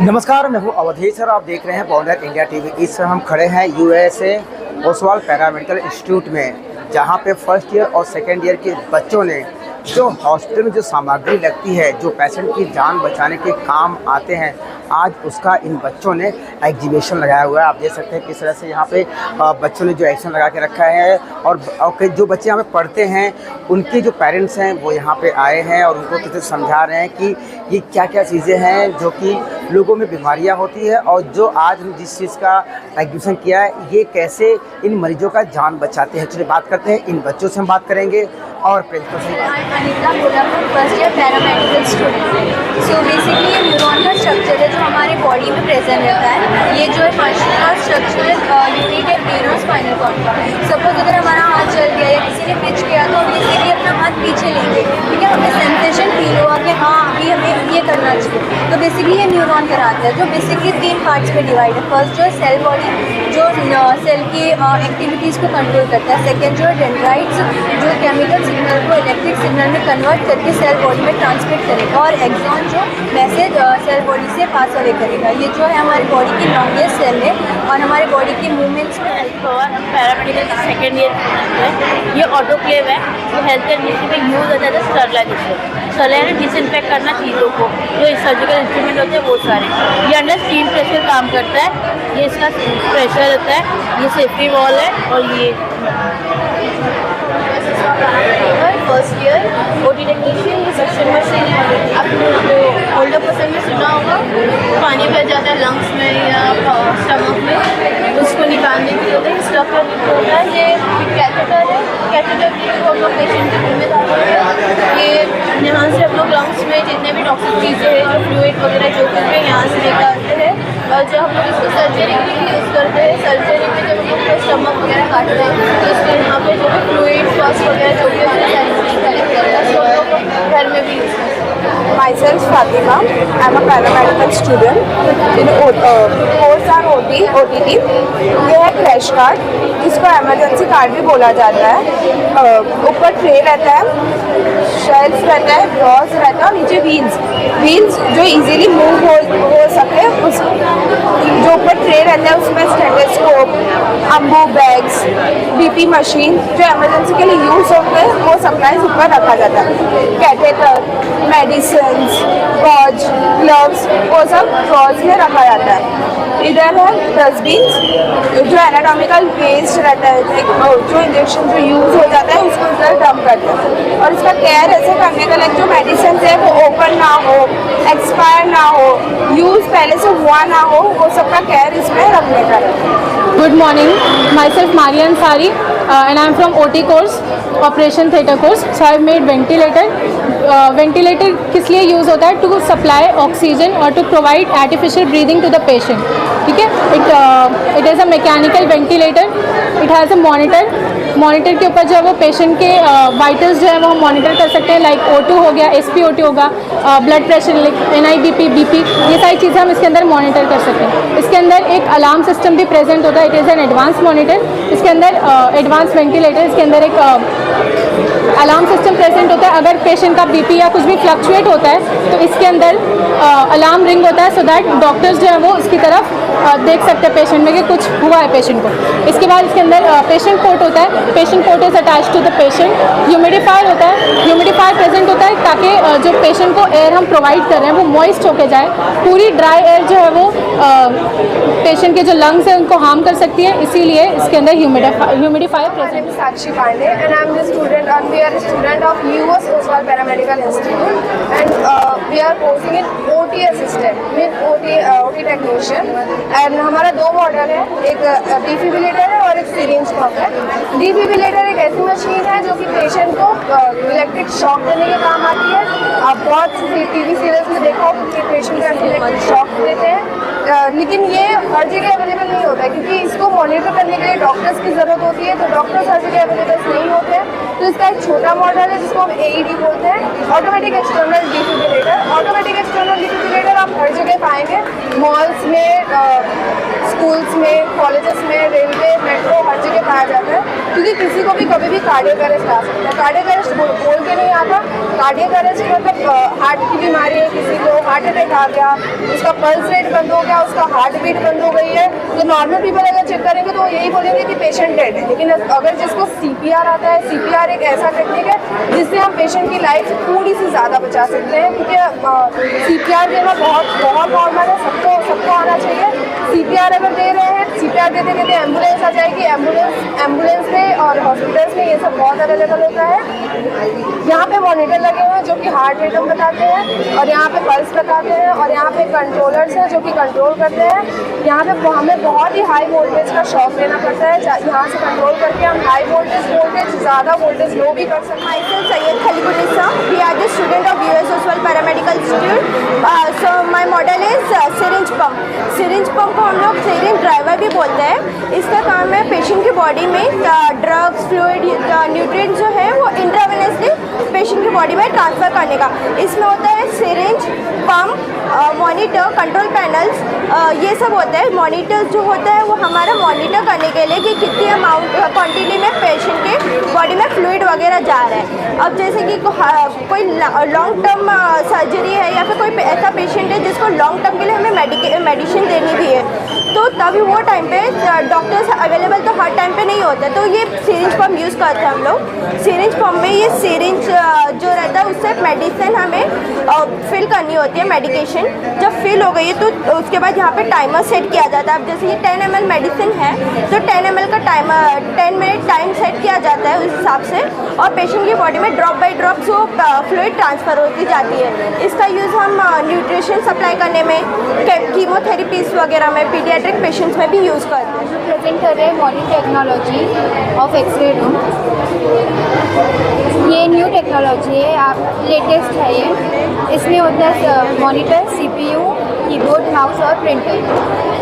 नमस्कार, मैं हूं अवधेश और आप देख रहे हैं पॉन्डर इंडिया टीवी। इस समय हम खड़े हैं यूएसए ओसवाल पैरामेडिकल इंस्टीट्यूट में, जहां पे फर्स्ट ईयर और सेकेंड ईयर के बच्चों ने जो हॉस्पिटल में जो सामग्री लगती है, जो पेशेंट की जान बचाने के काम आते हैं, आज उसका इन बच्चों ने एग्जीबिशन लगाया हुआ है। आप देख सकते हैं किस तरह से यहाँ पे बच्चों ने जो एक्शन लगा के रखा है और जो बच्चे यहाँ पे पढ़ते हैं उनके जो पेरेंट्स हैं वो यहाँ पे आए हैं और उनको किसी समझा रहे हैं कि ये क्या क्या चीज़ें हैं जो कि लोगों में बीमारियाँ होती है और जो आज हम जिस चीज़ का एग्जीबिशन किया है ये कैसे इन मरीजों का जान बचाते हैं। चलिए बात करते हैं, इन बच्चों से हम बात करेंगे और प्रिंसिपल से first year paramedical student. So basically ये न्यूरॉन का स्ट्रक्चर है जो हमारे बॉडी में प्रेजेंट रहता है। ये जो है फंक्शनल और स्ट्रक्चरल यूनिट है ब्रेन और स्पाइनल कॉर्ड का। सपोज अगर हमारा हाथ चल गया या किसी ने पिच किया तो हम बेसिकली अपना हाथ पीछे लेंगे, ठीक है। हमें सेंसेशन फील हुआ कि हाँ अभी हमें ये करना चाहिए, तो बेसिकली ये न्यूरॉन कराता है, जो बेसिकली 3 पार्ट्स में डिवाइड है। फर्स्ट जो है सेल बॉडी, जो सेल की एक्टिविटीज़ को कंट्रोल करता है। सेकेंड जो है डेंड्राइट्स, जो केमिकल सिग्नल को इलेक्ट्रिक सिग्नल में कन्वर्ट करके सेल बॉडी में ट्रांसमिट करेगा। और एक्सॉन जो मैसेज सेल बॉडी से पास अवे करेगा। ये जो है हमारी बॉडी की लॉन्गेस्ट सेल है और हमारे बॉडी के मूवमेंट्स में हेल्प होगा। हम पैरामेडिकल के सेकेंड ईयर है। ये ऑटोक्लेव है जो हेल्थ केयर इंडस्ट्री में यूज़ होता है। स्टरलाइजेशन डिसइंफेक्ट करना चीज़ों को, जो सर्जिकल इंस्ट्रूमेंट होते हैं वो सारे। ये अंडर स्टीम प्रेशर काम करता है। ये इसका प्रेशर होता है। ये सेफ्टी वॉल है और ये फर्स्ट ईयर ओटी टेक्नीशियन। ये सक्शन मशीन है। आपने ओल्डर पर्सन में सुना होगा, पानी भर जाता है लंग्स में या स्टमक में, उसको निकालने के लिए होता है। स्टफ होता है। ये कैथेटर है। कैथेटर की हम लोग पेशेंट के मुँह में डालते हैं। ये यहाँ से हम लोग लंग्स में जितने भी टॉक्सिक चीज़ें हैं, जो फ्लूइड वगैरह जो कुछ भी यहाँ से निकालते हैं। और जब हम लोग इसको सर्जरी के लिए यूज़ करते हैं, सर्जरी में जब हम लोग स्टमक वगैरह काटते हैं तो इसके यहाँ पे जो भी फ्लूइड फॉस वगैरह जो भी होता है कलेक्ट करता है, तो हम लोग घर में भी यूज़ करते हैं। Myself Fatima, I'm a paramedical student in course on OTT। ये है क्रैश कार्ड, जिसको इमरजेंसी कार्ड भी बोला जाता है। ऊपर ट्रे रहता है, शेल्फ रहता है, ड्रॉज रहता है और नीचे व्हील्स जो इजीली मूव हो सके। उस जो ऊपर ट्रे रहता है उसमें stethoscope, Ambu bags, BP machine जो इमरजेंसी के लिए यूज़ होते हैं वो सप्लाइज ऊपर रखा जाता है। कैथेटर, मेडिसिन, गॉज, ग्लव्स वो सब ड्रॉज में रखा जाता है। इधर है डस्टबिन जो एनाटॉमिकल वेस्ट रहता है, जो इंजेक्शन जो यूज़ हो जाता है उसको इधर डंप करते हैं। और इसका केयर ऐसे करने का जो मेडिसिन है वो ओपन ना हो, एक्सपायर ना हो, यूज़ पहले से हुआ ना हो, वो सबका केयर इसमें रखने का है। Good morning, myself Marian Sari and I am from OT course, Operation Theatre course. So I have made ventilator. Ventilator किस लिए यूज़ होता है? To supply oxygen or to provide artificial breathing to the patient. ठीक है, it is a mechanical ventilator. It has a monitor. Monitor के ऊपर जो है वो पेशेंट के वाइटल्स जो है वो हम मॉनिटर कर सकते हैं, लाइक O2 हो गया, SpO2 होगा, ब्लड प्रेशर, NIBP, BP, ये सारी चीज़ें हम इसके अंदर मॉनिटर कर सकते हैं। इसके अंदर एक अलार्म सिस्टम भी प्रेजेंट होता है। It is an advance monitor. इसके अंदर एडवांस वेंटिलेटर, इसके अंदर एक अलार्म सिस्टम प्रेजेंट होता है। अगर पेशेंट का BP या कुछ भी फ्लक्चुएट होता है तो इसके अंदर अलार्म रिंग होता है, सो दैट डॉक्टर्स जो है वो इसकी तरफ देख सकते हैं पेशेंट में कि कुछ हुआ है पेशेंट को। इसके बाद इसके अंदर पेशेंट कोट होता है। Patient coat is attach to the patient. Humidifier होता है। ह्यूमिडिफायर प्रेजेंट होता है ताकि जो पेशेंट को एयर हम प्रोवाइड कर रहे हैं वो मॉइस्ट होके जाए। पूरी ड्राई एयर जो है वो पेशेंट के जो लंग्स हैं उनको हार्म कर सकती है, इसीलिए इसके अंदर humidifier present. Sakshi Pandey and I'm the student and we are a student of US Oswal Paramedical Institute and we are course in OT assistant with OT technician and हमारा 2 model है, एक defibrillator है और एक syringe pump है। Defibrillator एक ऐसी machine है जो कि पेशेंट को इलेक्ट्रिक शॉक देने के काम आती है। आप बहुत टीवी सीरियल्स में देखा हो कि पेशेंट को इलेक्ट्रिक शॉक देते हैं, लेकिन ये हर जगह अवेलेबल नहीं होता है क्योंकि इसको मॉनिटर करने के लिए डॉक्टर्स की ज़रूरत होती है, तो डॉक्टर्स हर जगह अवेलेबल नहीं होते हैं। तो इसका एक छोटा मॉडल है जिसको हम AED बोलते हैं, automatic external defibrillator. Automatic external defibrillator आप हर जगह पाएंगे, मॉल्स में, स्कूल्स में, कॉलेजेस में, रेलवे, मेट्रो, हर जगह पाया जाता है। क्योंकि किसी को भी कभी भी कार्डियक अरेस्ट आ सकता है। कार्डियक अरेस्ट बोल के नहीं आता, कार्डियक अरेस्ट मतलब हार्ट की बीमारी है, किसी को हार्ट अटैक आ गया, उसका पल्स रेट बंद हो गया, उसका हार्ट बीट बंद हो गई है, तो नॉर्मल पीपल अगर चेक करेंगे तो वो यही बोलेंगे कि पेशेंट डेड है। लेकिन अगर जिसको CPR आता है, CPR एक ऐसा टेक्निक है जिससे हम पेशेंट की लाइफ थोड़ी सी ज़्यादा बचा सकते हैं। क्योंकि CPR देना बहुत नॉर्मल है, सबको आना चाहिए। CPR अगर दे रहे हैं, CPR देते देते एम्बुलेंस आ जाएगी, एम्बुलेंस में और हॉस्पिटल्स में ये सब बहुत अवेलेबल होता है। यहाँ पे मॉनिटर लगे हुए हैं जो कि हार्ट रेट हम बताते हैं, और यहाँ पे पल्स बताते हैं, और यहाँ पे कंट्रोलर्स हैं जो कि कंट्रोल करते हैं। यहाँ पे हमें बहुत ही हाई वोल्टेज का शॉक लेना पड़ता है, यहाँ से कंट्रोल करके हम हाई वोल्टेज ज़्यादा वोल्टेज लो भी कर सकते हैं। Myself Syed Khaliqunnisa. We are the student of US Oswald Paramedical Institute. So my model is syringe pump. Syringe pump को हम लोग syringe driver भी बोलते हैं। इसका काम है पेशेंट की बॉडी में ड्रग्स, फ्लूइड, न्यूट्रिएंट्स जो है वो इंट्रावेनसली पेशेंट की बॉडी में ट्रांसफ़र करने का। इसमें होता है syringe, pump, monitor, control panels, ये सब होता है। मॉनिटर्स जो होता है वो हमारा मॉनिटर करने के लिए कि कितनी अमाउंट क्वांटिटी में पेशेंट के बॉडी में फ्लूइड वगैरह जा रहा है। अब जैसे कि कोई लॉन्ग टर्म सर्जरी है या फिर कोई ऐसा पेशेंट है जिसको लॉन्ग टर्म के लिए हमें मेडिसिन देनी भी है, तो तभी वो टाइम पे डॉक्टर्स अवेलेबल तो हर टाइम पे नहीं होते, तो ये सिरिंज पम्प यूज़ करते हैं हम लोग। सिरिंज पम्प में ये सिरिंज जो रहता है उससे मेडिसिन हमें फिल करनी होती है। मेडिकेशन जब फिल हो गई है तो उसके बाद यहाँ पे टाइमर सेट किया जाता है। अब जैसे ये 10 ml मेडिसिन है तो 10 ml का टाइमर 10 मिनट टाइम सेट किया जाता है उस हिसाब से, और पेशेंट की बॉडी में ड्रॉप बाई ड्रॉप वो फ्लूइड ट्रांसफ़र होती जाती है। इसका यूज़ हम न्यूट्रिशन सप्लाई करने में, कीमोथेरेपीज वगैरह में, पीडियाट्रिक पेशेंट्स में भी यूज़ करते हैं। प्रेजेंट कर रहे हैं modern technology of x-ray room. ये न्यू टेक्नोलॉजी है, आप लेटेस्ट है ये। इसमें होता है मॉनिटर, CPU, कीबोर्ड, माउस और प्रिंटर।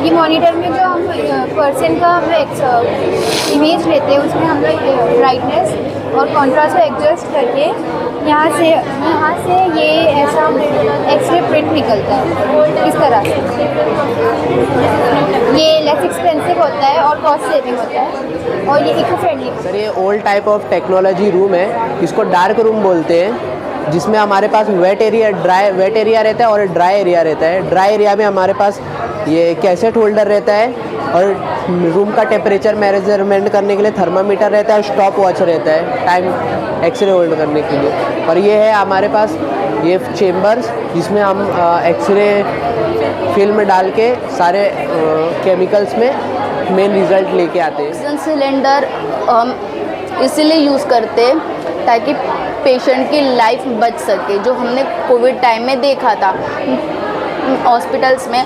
ये मॉनिटर में जो हम पर्सन का हम इमेज लेते हैं उसमें हम लोग ब्राइटनेस और कॉन्ट्रास्ट एडजस्ट करके यहाँ से ये ऐसा एक्सरे प्रिंट निकलता है इस तरह से। ये लेस एक्सपेंसिव होता है और कॉस्ट सेविंग होता है और ये इको फ्रेंडली। सर ये old type of technology room है, इसको डार्क रूम बोलते हैं, जिसमें हमारे पास वेट एरिया रहता है और ड्राई एरिया रहता है। ड्राई एरिया में हमारे पास ये कैसेट होल्डर रहता है और रूम का टेम्परेचर मेजरमेंट करने के लिए थर्मामीटर रहता है, स्टॉप वॉच रहता है टाइम एक्सरे होल्ड करने के लिए। और ये है हमारे पास ये चेम्बर्स जिसमें हम एक्सरे फिल्म डाल के सारे केमिकल्स में मेन रिज़ल्ट लेके आते हैं। ऑक्सीजन सिलेंडर हम इसीलिए यूज़ करते हैं ताकि पेशेंट की लाइफ बच सके। जो हमने कोविड टाइम में देखा था हॉस्पिटल्स में,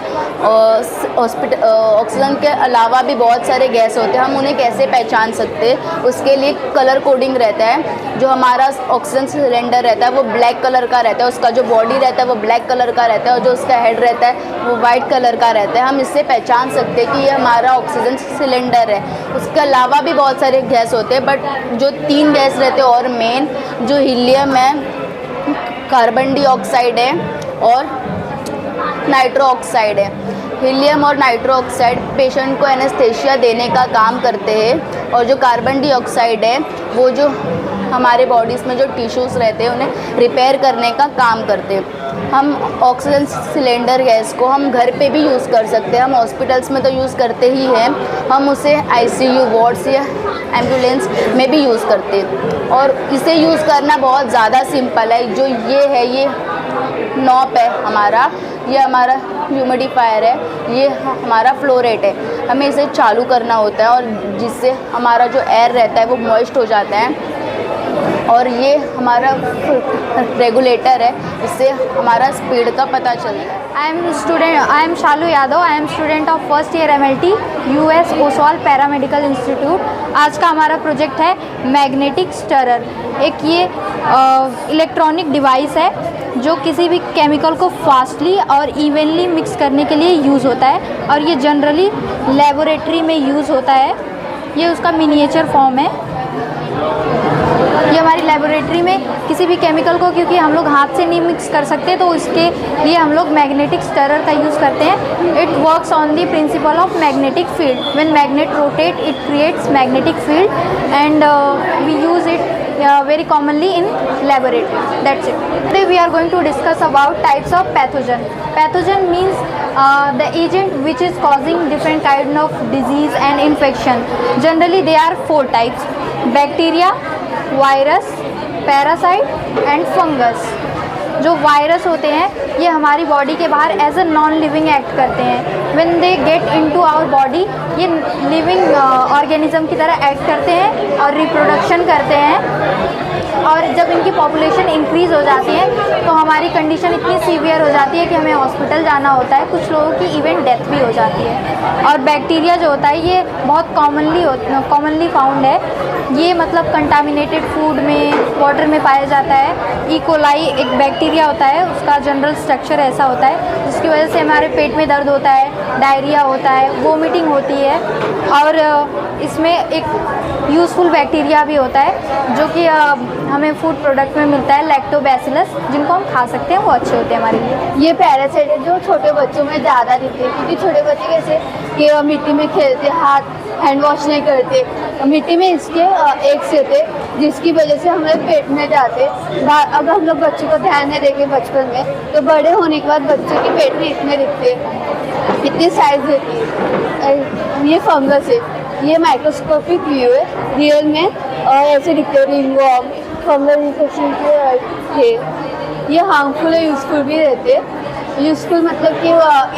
ऑक्सीजन के अलावा भी बहुत सारे गैस होते हैं, हम उन्हें कैसे पहचान सकते हैं उसके लिए कलर कोडिंग रहता है। जो हमारा ऑक्सीजन सिलेंडर रहता है वो ब्लैक कलर का रहता है, उसका जो बॉडी रहता है वो ब्लैक कलर का रहता है और जो उसका हेड रहता है वो वाइट कलर का रहता है। हम इससे पहचान सकते हैं कि ये हमारा ऑक्सीजन सिलेंडर है। उसके अलावा भी बहुत सारे गैस होते हैं, बट जो 3 गैस रहते हैं और मेन जो हीलियम है, कार्बन डाइऑक्साइड है और नाइट्रो ऑक्साइड है। हीलियम और नाइट्रो ऑक्साइड पेशेंट को एनेस्थेशिया देने का काम करते हैं, और जो कार्बन डाइऑक्साइड है वो जो हमारे बॉडीज़ में जो टिश्यूज़ रहते हैं उन्हें रिपेयर करने का काम करते हैं। हम ऑक्सीजन सिलेंडर गैस को हम घर पे भी यूज़ कर सकते हैं, हम हॉस्पिटल्स में तो यूज़ करते ही हैं, हम उसे ICU वार्ड्स या एम्बुलेंस में भी यूज़ करते हैं। और इसे यूज़ करना बहुत ज़्यादा सिंपल है। जो ये है ये नॉब है हमारा, ये हमारा ह्यूमिडिफायर है, ये हमारा फ्लो रेट है। हमें इसे चालू करना होता है और जिससे हमारा जो एयर रहता है वो मॉइस्ट हो जाता है। और ये हमारा रेगुलेटर है, इससे हमारा स्पीड का पता चलता है। I am Shalu Yadav. I am student of first year MLT US Oswald Paramedical Institute. आज का हमारा प्रोजेक्ट है मैग्नेटिक स्टरर। एक ये इलेक्ट्रॉनिक डिवाइस है जो किसी भी केमिकल को फास्टली और इवनली मिक्स करने के लिए यूज़ होता है, और ये जनरली लेबोरेटरी में यूज़ होता है। ये उसका मिनिएचर फॉर्म है। ये हमारी लेबोरेटरी में किसी भी केमिकल को, क्योंकि हम लोग हाथ से नहीं मिक्स कर सकते, तो इसके लिए हम लोग मैग्नेटिक स्टरर का यूज़ करते हैं। It works on the principle of magnetic field. When magnet rotate it creates magnetic field and we use it very commonly in laboratory. That's it. Today we are going to discuss about types of pathogen. Pathogen means the agent which is causing different kind of disease and infection. Generally there are 4 types: bacteria, virus, parasite and fungus. जो virus होते हैं ये हमारी body के बाहर as a non living act करते हैं। When they get into our body ये लिविंग ऑर्गेनिज्म की तरह एक्ट करते हैं और रिप्रोडक्शन करते हैं, और जब इनकी पॉपुलेशन इंक्रीज़ हो जाती है तो हमारी कंडीशन इतनी सीवियर हो जाती है कि हमें हॉस्पिटल जाना होता है। कुछ लोगों की इवन डेथ भी हो जाती है। और बैक्टीरिया जो होता है ये बहुत कॉमनली फाउंड है। ये मतलब कंटामिनेटेड फूड में, वाटर में पाया जाता है। ई कोलाई एक बैक्टीरिया होता है, उसका जनरल स्ट्रक्चर ऐसा होता है जिसकी वजह से हमारे पेट में दर्द होता है, डायरिया होता है, वोमिटिंग होती है। और इसमें एक यूज़फुल बैक्टीरिया भी होता है जो कि हमें फूड प्रोडक्ट में मिलता है, लैक्टोबैसिलस, जिनको हम खा सकते हैं, वो अच्छे होते हैं हमारे लिए। ये पैरासाइट है जो छोटे बच्चों में ज़्यादा दिखते हैं, क्योंकि छोटे बच्चे कैसे कि मिट्टी में खेलते, हाथ हैंड वॉश नहीं करते, मिट्टी में इसके एग्स होते जिसकी वजह से हमारे पेट में जाते। अगर हम लोग बच्चों को ध्यान नहीं देंगे बचपन में तो बड़े होने के बाद बच्चे के पेट में इतने दिखते, इतनी साइज देती है। ये फंगस है, ये माइक्रोस्कोपिक व्यू है, रियल में ऐसे दिखते हैं रिंगवर्म, फंगल इन्फेक्शन के। ये हार्मफुल और यूजफुल भी रहते हैं। यूजफुल मतलब कि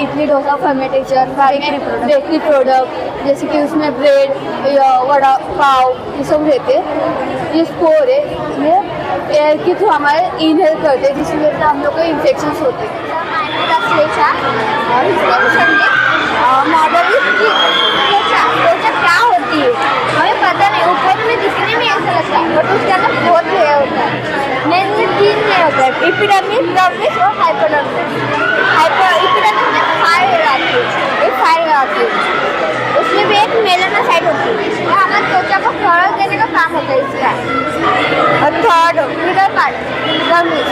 idli dosa fermentation, bakery product जैसे कि उसमें ब्रेड या वड़ा पाव ये सब रहते हैं। ये स्पोर है, ये एयर के थ्रू हमारे इनहेल करते हैं जिसकी वजह से हम लोग को इन्फेक्शन होते हैं। क्या होती है हमें पता नहीं, ऊपर में दिखने में ऐसा लगता है बट उसके अंदर बहुत लेयर होता है। मेन 3 लेयर होता है, एपिडर्मिस, डर्मिस और हाइपोडर्मिस। एपिडर्मिस में फायर आती है, एक फायर आती है, उसमें भी एक मेलानोसाइट होती है, वो हमारे त्वचा को फरक देने का काम होता है इसका। और थर्ड मिडल पार्ट डर्मिस,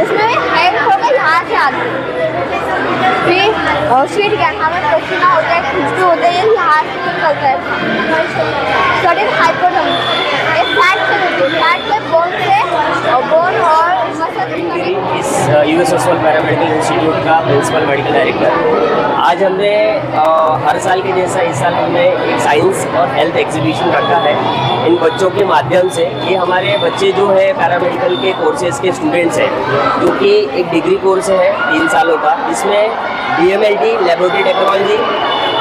उसमें भी हेड होकर यहाँ से आती है। फिर स्वीट गैस हमें पसीना होता है, खुशबू होता है, ये यहाँ से निकलता है। सडन हाइपोडर्मिस ये फैट से होती है, फैट से बोन और इस यूएस ओसवाल पैरामेडिकल इंस्टीट्यूट का प्रिंसिपल मेडिकल डायरेक्टर। आज हमने हर साल के जैसा इस साल हमने एक साइंस और हेल्थ एग्जीबिशन रखा है इन बच्चों के माध्यम से। ये हमारे बच्चे जो है पैरामेडिकल के कोर्सेज़ के स्टूडेंट्स हैं, जो कि एक डिग्री कोर्स है 3 सालों का, जिसमें DMLT laboratory technology,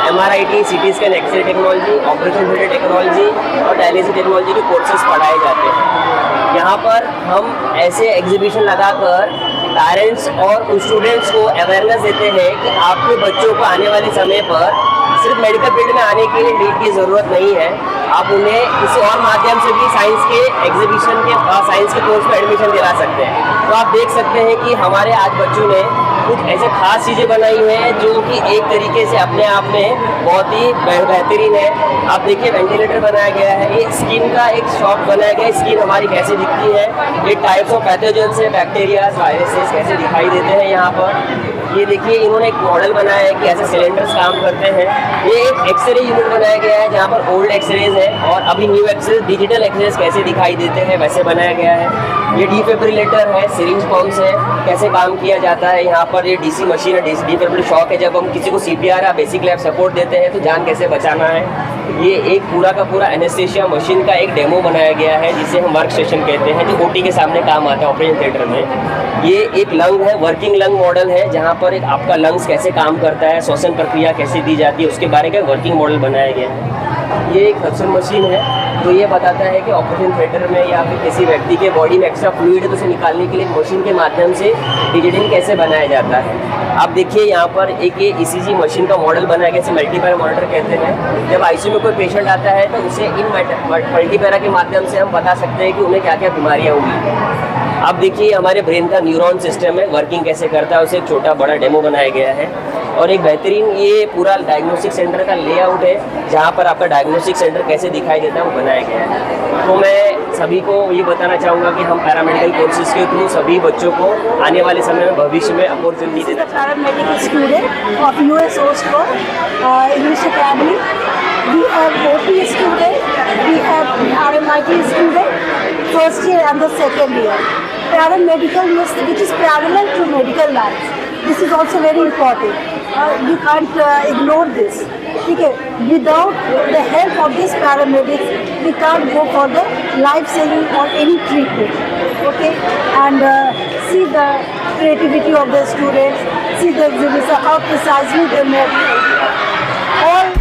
MRIT CT scan x-ray technology, operation theatre technology और डायलिसिस टेक्नोलॉजी के कोर्सेज पढ़ाए जाते हैं। यहाँ पर हम ऐसे एग्जीबिशन लगाकर पेरेंट्स और स्टूडेंट्स को अवेयरनेस देते हैं कि आपके बच्चों को आने वाले समय पर सिर्फ मेडिकल फील्ड में आने के लिए नीट की ज़रूरत नहीं है, आप उन्हें किसी और माध्यम से भी साइंस के एग्जीबिशन के साइंस के कोर्स में एडमिशन दिला सकते हैं। तो आप देख सकते हैं कि हमारे आज बच्चों ने कुछ ऐसे खास चीज़ें बनाई हुई हैं जो कि एक तरीके से अपने आप में बहुत ही बेहतरीन है। आप देखिए वेंटिलेटर बनाया गया है, ये स्किन का एक शॉप बनाया गया है, स्किन हमारी कैसे दिखती है, ये टाइप्स ऑफ पैथोजेंस है, बैक्टीरियाज, वायरसेस कैसे दिखाई देते हैं यहाँ पर। ये देखिए इन्होंने एक मॉडल बनाया है कि ऐसे सिलेंडर्स काम करते हैं। ये एक एक्सरे यूनिट बनाया गया है जहाँ पर ओल्ड एक्सरेज है और अभी न्यू एक्सरेज, डिजिटल एक्सरेज कैसे दिखाई देते हैं वैसे बनाया गया है। ये डिफिब्रिलेटर है, सिरिंज पंप्स है, कैसे काम किया जाता है यहाँ पर। ये डीसी मशीन है, डिफिब्रिलेटर शॉक है, जब हम किसी को CPR या बेसिक लाइफ सपोर्ट देते हैं तो जान कैसे बचाना है। ये एक पूरा का पूरा एनेस्थीसिया मशीन का एक डेमो बनाया गया है जिसे हम वर्क स्टेशन कहते हैं, जो OT के सामने काम आता है ऑपरेशन थिएटर में। ये एक लंग है, वर्किंग लंग मॉडल है, जहाँ पर एक आपका लंग्स कैसे काम करता है, श्वसन प्रक्रिया कैसे दी जाती है, उसके बारे में वर्किंग मॉडल बनाया गया है। ये एक सक्शन मशीन है तो ये बताता है कि ऑपरेशन थिएटर में या फिर किसी व्यक्ति के बॉडी में एक्स्ट्रा फ्लूइड है तो उसे निकालने के लिए मशीन के माध्यम से डिजिटल कैसे बनाया जाता है। आप देखिए यहाँ पर एक ये ECG मशीन का मॉडल बनाया गया, इसे मल्टीपैरा मॉनिटर कहते हैं। जब ICU में कोई पेशेंट आता है तो उसे इन मल्टीपैरा के माध्यम से हम बता सकते हैं कि उन्हें क्या क्या बीमारियाँ हुई। आप देखिए हमारे ब्रेन का न्यूरॉन सिस्टम है, वर्किंग कैसे करता है, उसे एक छोटा बड़ा डेमो बनाया गया है। और एक बेहतरीन ये पूरा डायग्नोस्टिक सेंटर का लेआउट है, जहाँ पर आपका डायग्नोस्टिक सेंटर कैसे दिखाई देता है वो बनाया गया है। तो मैं सभी को ये बताना चाहूँगा कि हम पैरामेडिकल कोर्सेज के थ्रू सभी बच्चों को आने वाले समय में भविष्य में अपॉर्चुनिटी देना चाहते हैं। Paramedical student of US Oxford English Academy. We have OT student, we have RMIT student, first year and the second year. Paramedical means which is parallel to medical life. This is also very important. You can't ignore this. Okay, without the help of these paramedics, we can't go for the life-saving or any treatment. Okay, and see the creativity of the students, see the exhibits, how precisely they make all